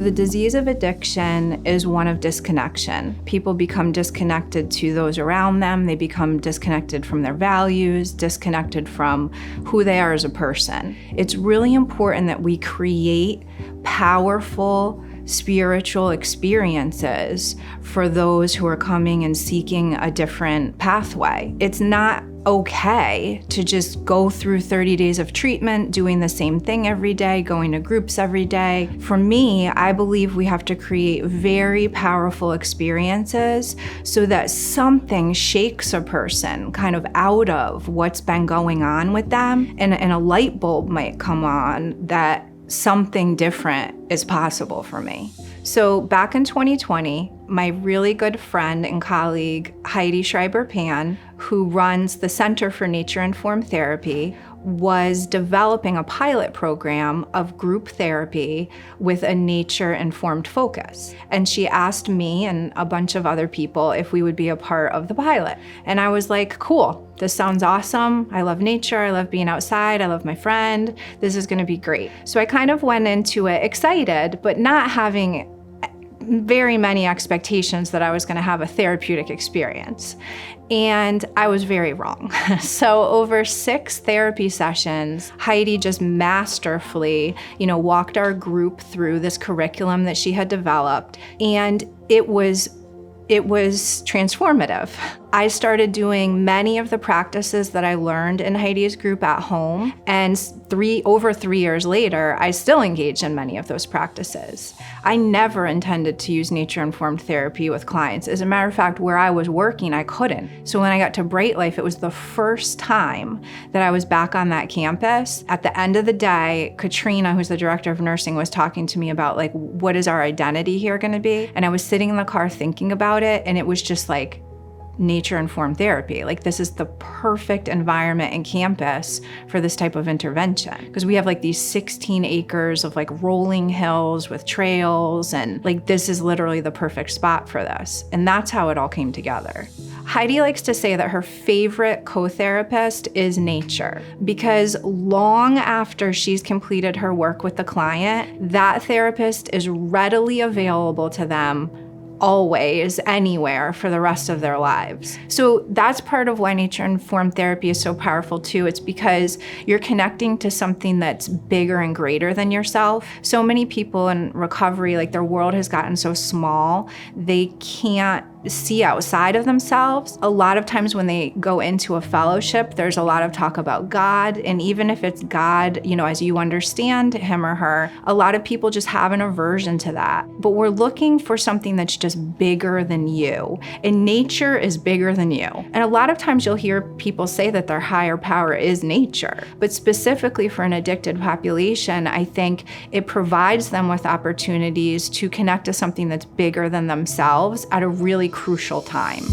The disease of addiction is one of disconnection. People become disconnected to those around them. They become disconnected from their values, disconnected from who they are as a person. It's really important that we create powerful spiritual experiences for those who are coming and seeking a different pathway. It's not okay to just go through 30 days of treatment, doing the same thing every day, going to groups every day. For me, I believe we have to create very powerful experiences so that something shakes a person kind of out of what's been going on with them, and a light bulb might come on that something different is possible for me. So back in 2020, my really good friend and colleague, Heidi Schreiber-Pan, who runs the Center for Nature-Informed Therapy, was developing a pilot program of group therapy with a nature-informed focus. And she asked me and a bunch of other people if we would be a part of the pilot. And I was like, cool, this sounds awesome. I love nature, I love being outside, I love my friend. This is gonna be great. So I kind of went into it excited, but not having very many expectations that I was gonna have a therapeutic experience. And I was very wrong. So over 6 therapy sessions, Heidi just masterfully, walked our group through this curriculum that she had developed. And it was transformative. I started doing many of the practices that I learned in Heidi's group at home, and over 3 years later, I still engage in many of those practices. I never intended to use nature-informed therapy with clients. As a matter of fact, where I was working, I couldn't. So when I got to BriteLife, it was the first time that I was back on that campus. At the end of the day, Katrina, who's the director of nursing, was talking to me about what is our identity here gonna be? And I was sitting in the car thinking about it, and it was just like, nature-informed therapy. This is the perfect environment and campus for this type of intervention. Because we have these 16 acres of rolling hills with trails, and this is literally the perfect spot for this. And that's how it all came together. Heidi likes to say that her favorite co-therapist is nature, because long after she's completed her work with the client, that therapist is readily available to them always, anywhere, for the rest of their lives. So that's part of why nature-informed therapy is so powerful too. It's because you're connecting to something that's bigger and greater than yourself. So many people in recovery, their world has gotten so small, they can't see outside of themselves. A lot of times when they go into a fellowship, there's a lot of talk about God. And even if it's God, as you understand him or her, a lot of people just have an aversion to that. But we're looking for something that's just bigger than you. And nature is bigger than you. And a lot of times you'll hear people say that their higher power is nature. But specifically for an addicted population, I think it provides them with opportunities to connect to something that's bigger than themselves at a really crucial time.